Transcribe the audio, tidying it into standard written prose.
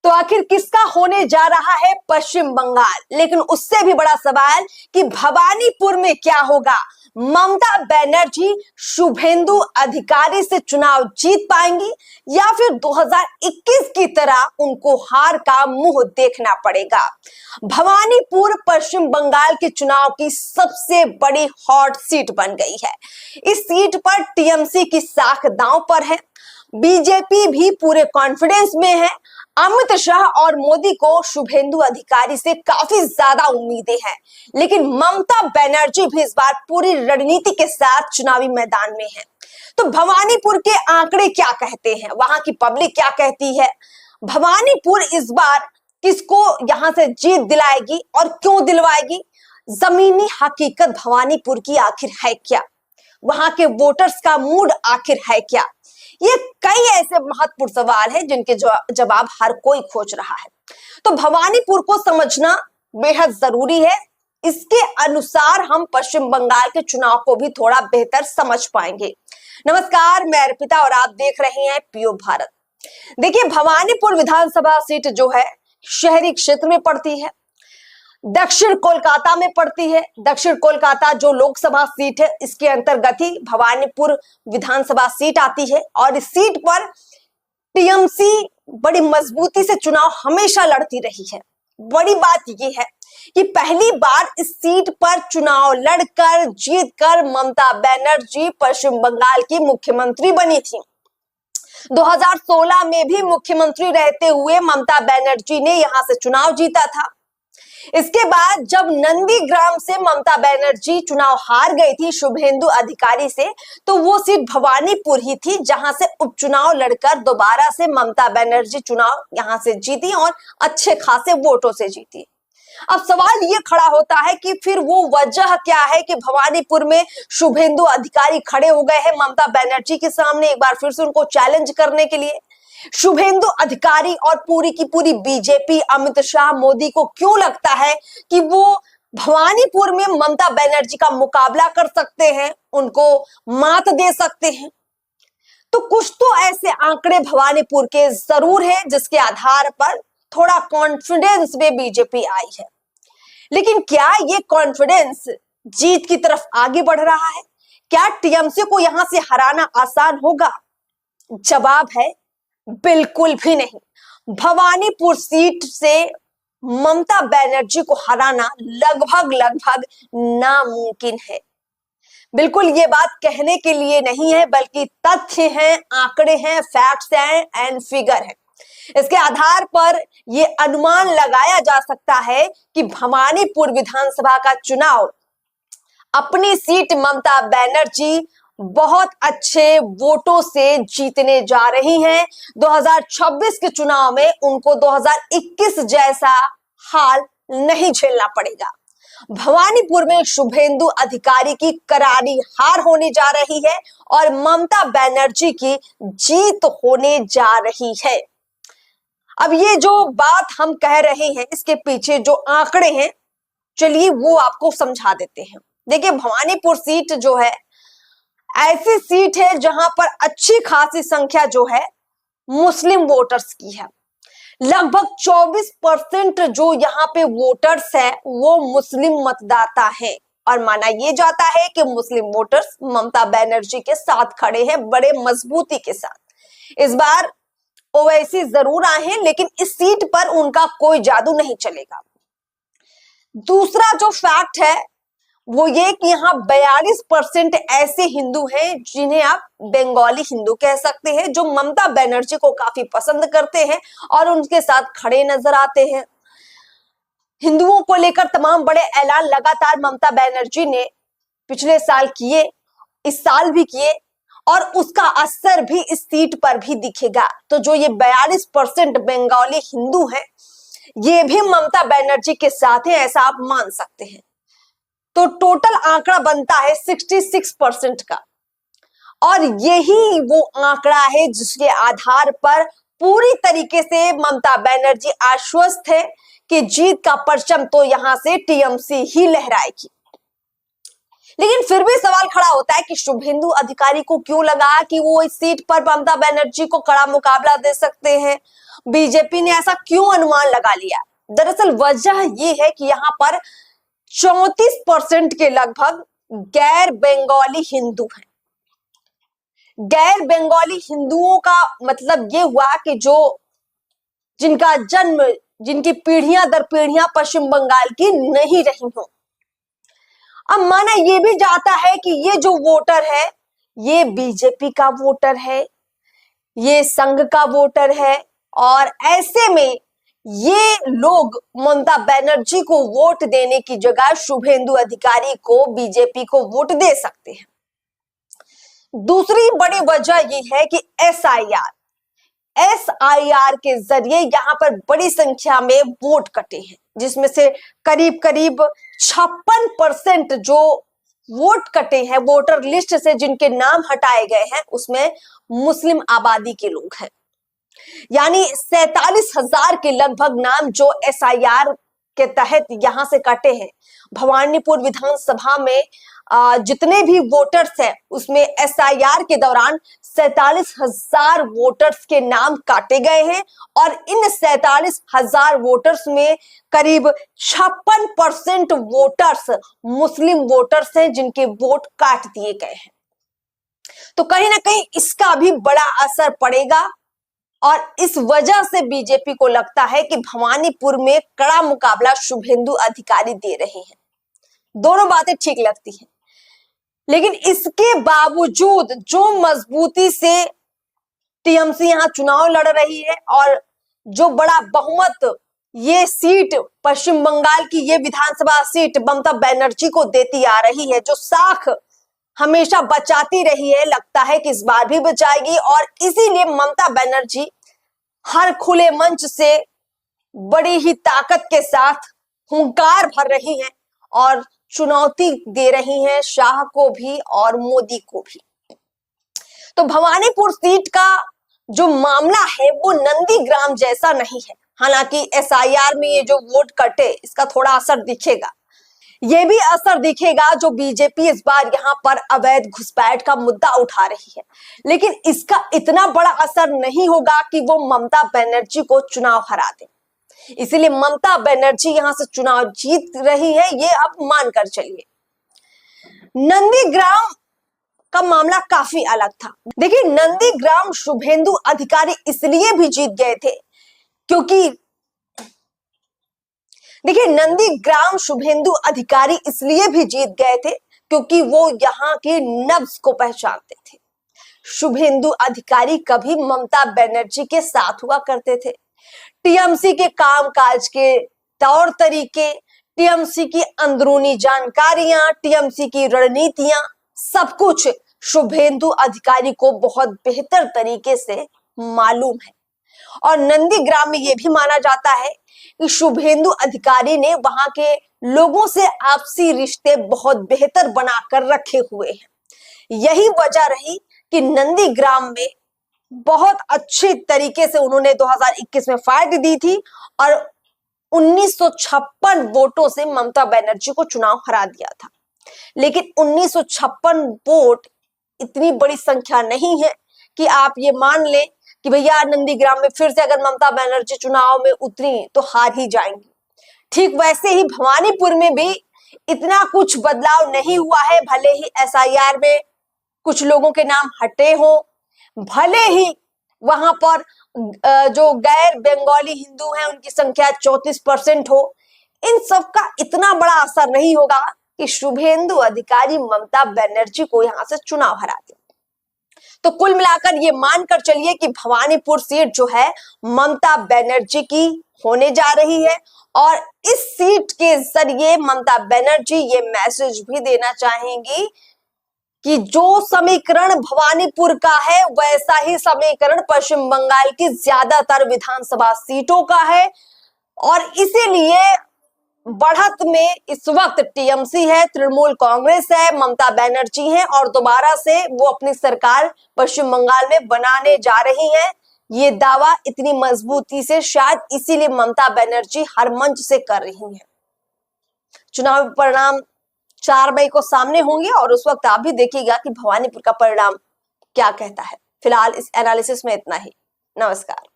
तो आखिर किसका होने जा रहा है पश्चिम बंगाल। लेकिन उससे भी बड़ा सवाल कि भवानीपुर में क्या होगा। ममता बनर्जी शुभेंदु अधिकारी से चुनाव जीत पाएंगी या फिर 2021 की तरह उनको हार का मुंह देखना पड़ेगा। भवानीपुर पश्चिम बंगाल के चुनाव की सबसे बड़ी हॉट सीट बन गई है। इस सीट पर टीएमसी की साख दांव पर है। बीजेपी भी पूरे कॉन्फिडेंस में है। अमित शाह और मोदी को शुभेंदु अधिकारी से काफी ज्यादा उम्मीदें हैं, लेकिन ममता बनर्जी भी इस बार पूरी रणनीति के साथ चुनावी मैदान में है। तो भवानीपुर के आंकड़े क्या कहते हैं, वहां की पब्लिक क्या कहती है, भवानीपुर इस बार किसको यहां से जीत दिलाएगी और क्यों दिलवाएगी, जमीनी हकीकत भवानीपुर की आखिर है क्या, वहां के वोटर्स का मूड आखिर है क्या, ये कई ऐसे महत्वपूर्ण सवाल हैं जिनके जवाब हर कोई खोज रहा है। तो भवानीपुर को समझना बेहद जरूरी है। इसके अनुसार हम पश्चिम बंगाल के चुनाव को भी थोड़ा बेहतर समझ पाएंगे। नमस्कार, मैं अर्पिता और आप देख रहे हैं पीओ भारत। देखिए, भवानीपुर विधानसभा सीट जो है शहरी क्षेत्र में पड़ती है, दक्षिण कोलकाता में पड़ती है। दक्षिण कोलकाता जो लोकसभा सीट है इसके अंतर्गत ही भवानीपुर विधानसभा सीट आती है और इस सीट पर टीएमसी बड़ी मजबूती से चुनाव हमेशा लड़ती रही है। बड़ी बात यह है कि पहली बार इस सीट पर चुनाव लड़कर जीतकर ममता बनर्जी पश्चिम बंगाल की मुख्यमंत्री बनी थी। 2016 में भी मुख्यमंत्री रहते हुए ममता बनर्जी ने यहां से चुनाव जीता था। इसके बाद जब नंदीग्राम से ममता बनर्जी चुनाव हार गई थी शुभेंदु अधिकारी से, तो वो सीट भवानीपुर ही थी जहां से उपचुनाव लड़कर दोबारा से ममता बनर्जी चुनाव यहां से जीती और अच्छे खासे वोटों से जीती। अब सवाल ये खड़ा होता है कि फिर वो वजह क्या है कि भवानीपुर में शुभेंदु अधिकारी खड़े हो गए हैं ममता बनर्जी के सामने एक बार फिर से उनको चैलेंज करने के लिए। शुभेंदु अधिकारी और पूरी की पूरी बीजेपी, अमित शाह, मोदी को क्यों लगता है कि वो भवानीपुर में ममता बनर्जी का मुकाबला कर सकते हैं, उनको मात दे सकते हैं। तो कुछ तो ऐसे आंकड़े भवानीपुर के जरूर है जिसके आधार पर थोड़ा कॉन्फिडेंस में बीजेपी आई है। लेकिन क्या ये कॉन्फिडेंस जीत की तरफ आगे बढ़ रहा है? क्या टीएमसी को यहां से हराना आसान होगा? जवाब है बिल्कुल भी नहीं। भवानीपुर सीट से ममता बनर्जी को हराना लगभग नामुमकिन है। बिल्कुल ये बात कहने के लिए नहीं है, बल्कि तथ्य हैं, आंकड़े हैं, फैक्ट्स हैं एंड फिगर है। इसके आधार पर यह अनुमान लगाया जा सकता है कि भवानीपुर विधानसभा का चुनाव अपनी सीट ममता बनर्जी बहुत अच्छे वोटों से जीतने जा रही हैं। 2026 के चुनाव में उनको 2021 जैसा हाल नहीं झेलना पड़ेगा। भवानीपुर में शुभेंदु अधिकारी की करारी हार होने जा रही है और ममता बनर्जी की जीत होने जा रही है। अब ये जो बात हम कह रहे हैं इसके पीछे जो आंकड़े हैं, चलिए वो आपको समझा देते हैं। देखिए, भवानीपुर सीट जो है ऐसी सीट है जहां पर अच्छी खासी संख्या जो है मुस्लिम वोटर्स की है। लगभग 24% जो यहाँ पे वोटर्स है वो मुस्लिम मतदाता हैं और माना ये जाता है कि मुस्लिम वोटर्स ममता बनर्जी के साथ खड़े हैं बड़े मजबूती के साथ। इस बार ओवैसी जरूर आए हैं, लेकिन इस सीट पर उनका कोई जादू नहीं चलेगा। दूसरा जो फैक्ट है वो ये कि यहाँ 42% ऐसे हिंदू हैं जिन्हें आप बंगाली हिंदू कह सकते हैं, जो ममता बनर्जी को काफी पसंद करते हैं और उनके साथ खड़े नजर आते हैं। हिंदुओं को लेकर तमाम बड़े ऐलान लगातार ममता बनर्जी ने पिछले साल किए, इस साल भी किए और उसका असर भी इस सीट पर भी दिखेगा। तो जो ये 42% बंगाली हिंदू हैं, ये भी ममता बनर्जी के साथ है, ऐसा आप मान सकते हैं। तो टोटल आंकड़ा बनता है 66% का और यही वो आंकड़ा है जिसके आधार पर पूरी तरीके से ममता बनर्जी आश्वस्त है कि जीत का परचम तो यहां से टीएमसी ही लहराएगी। लेकिन फिर भी सवाल खड़ा होता है कि शुभेंदु अधिकारी को क्यों लगा कि वो इस सीट पर ममता बनर्जी को कड़ा मुकाबला दे सकते हैं। बीजेपी ने ऐसा क्यों अनुमान लगा लिया? दरअसल वजह यह है कि यहाँ पर 34% के लगभग गैर बंगाली हिंदू हैं। गैर बंगाली हिंदुओं का मतलब ये हुआ कि जो जिनका जन्म, जिनकी पीढ़ियां दर पीढ़ियां पश्चिम बंगाल की नहीं रही हो। अब माना ये भी जाता है कि ये जो वोटर है ये बीजेपी का वोटर है, ये संघ का वोटर है, और ऐसे में ये लोग ममता बनर्जी को वोट देने की जगह शुभेंदु अधिकारी को, बीजेपी को वोट दे सकते हैं। दूसरी बड़ी वजह यह है कि एसआईआर के जरिए यहां पर बड़ी संख्या में वोट कटे हैं, जिसमें से करीब करीब 56% जो वोट कटे हैं वोटर लिस्ट से, जिनके नाम हटाए गए हैं, उसमें मुस्लिम आबादी के लोग हैं। यानी 47,000 के लगभग नाम जो एसआईआर के तहत यहां से कटे हैं। भवानीपुर विधानसभा में जितने भी वोटर्स हैं उसमें एसआईआर के दौरान 47,000 वोटर्स के नाम काटे गए हैं, और इन 47,000 वोटर्स में करीब 56% वोटर्स मुस्लिम वोटर्स हैं, जिनके वोट काट दिए गए हैं। तो कहीं ना कहीं इसका भी बड़ा असर पड़ेगा, और इस वजह से बीजेपी को लगता है कि भवानीपुर में कड़ा मुकाबला शुभेंदु अधिकारी दे रहे हैं। दोनों बातें ठीक लगती हैं, लेकिन इसके बावजूद जो मजबूती से टीएमसी यहां चुनाव लड़ रही है, और जो बड़ा बहुमत ये सीट पश्चिम बंगाल की, ये विधानसभा सीट ममता बनर्जी को देती आ रही है, जो साख हमेशा बचाती रही है, लगता है कि इस बार भी बचाएगी। और इसीलिए ममता बनर्जी हर खुले मंच से बड़ी ही ताकत के साथ हुंकार भर रही हैं और चुनौती दे रही हैं शाह को भी और मोदी को भी। तो भवानीपुर सीट का जो मामला है वो नंदीग्राम जैसा नहीं है। हालांकि एसआईआर में ये जो वोट कटे, इसका थोड़ा असर दिखेगा। ये भी असर दिखेगा जो बीजेपी इस बार यहाँ पर अवैध घुसपैठ का मुद्दा उठा रही है, लेकिन इसका इतना बड़ा असर नहीं होगा कि वो ममता बनर्जी को चुनाव हरा दे। इसीलिए ममता बनर्जी यहां से चुनाव जीत रही है, ये आप मानकर चलिए। नंदीग्राम का मामला काफी अलग था। देखिए, नंदीग्राम शुभेंदु अधिकारी इसलिए भी जीत गए थे क्योंकि देखिए नंदीग्राम शुभेंदु अधिकारी इसलिए भी जीत गए थे क्योंकि वो यहाँ के नब्ज को पहचानते थे। शुभेंदु अधिकारी कभी ममता बनर्जी के साथ हुआ करते थे। टीएमसी के कामकाज के तौर तरीके, टीएमसी की अंदरूनी जानकारियां, टीएमसी की रणनीतियां, सब कुछ शुभेंदु अधिकारी को बहुत बेहतर तरीके से मालूम है। और नंदीग्राम में यह भी माना जाता है कि शुभेंदु अधिकारी ने वहां के लोगों से आपसी रिश्ते बहुत बेहतर बनाकर रखे हुए हैं। यही वजह रही कि नंदीग्राम में बहुत अच्छे तरीके से उन्होंने 2021 में फाइट दी थी और 1956 वोटों से ममता बनर्जी को चुनाव हरा दिया था। लेकिन 1956 वोट इतनी बड़ी संख्या नहीं है कि आप ये मान लें कि भैया नंदीग्राम में फिर से अगर ममता बनर्जी चुनाव में उतरी तो हार ही जाएंगी। ठीक वैसे ही भवानीपुर में भी इतना कुछ बदलाव नहीं हुआ है। भले ही एसआईआर में कुछ लोगों के नाम हटे हो, भले ही वहां पर जो गैर बंगाली हिंदू हैं उनकी संख्या 34% हो, इन सब का इतना बड़ा असर नहीं होगा कि शुभेंदु अधिकारी ममता बनर्जी को यहां से चुनाव हरा दे। तो कुल मिलाकर ये मानकर चलिए कि भवानीपुर सीट जो है ममता बनर्जी की होने जा रही है, और इस सीट के जरिए ममता बनर्जी ये मैसेज भी देना चाहेंगी कि जो समीकरण भवानीपुर का है वैसा ही समीकरण पश्चिम बंगाल की ज्यादातर विधानसभा सीटों का है। और इसीलिए बढ़त में इस वक्त टीएमसी है, तृणमूल कांग्रेस है, ममता बनर्जी है, और दोबारा से वो अपनी सरकार पश्चिम बंगाल में बनाने जा रही हैं। ये दावा इतनी मजबूती से शायद इसीलिए ममता बनर्जी हर मंच से कर रही हैं। चुनाव परिणाम 4 मई को सामने होंगे और उस वक्त आप भी देखिएगा कि भवानीपुर का परिणाम क्या कहता है। फिलहाल इस एनालिसिस में इतना ही। नमस्कार।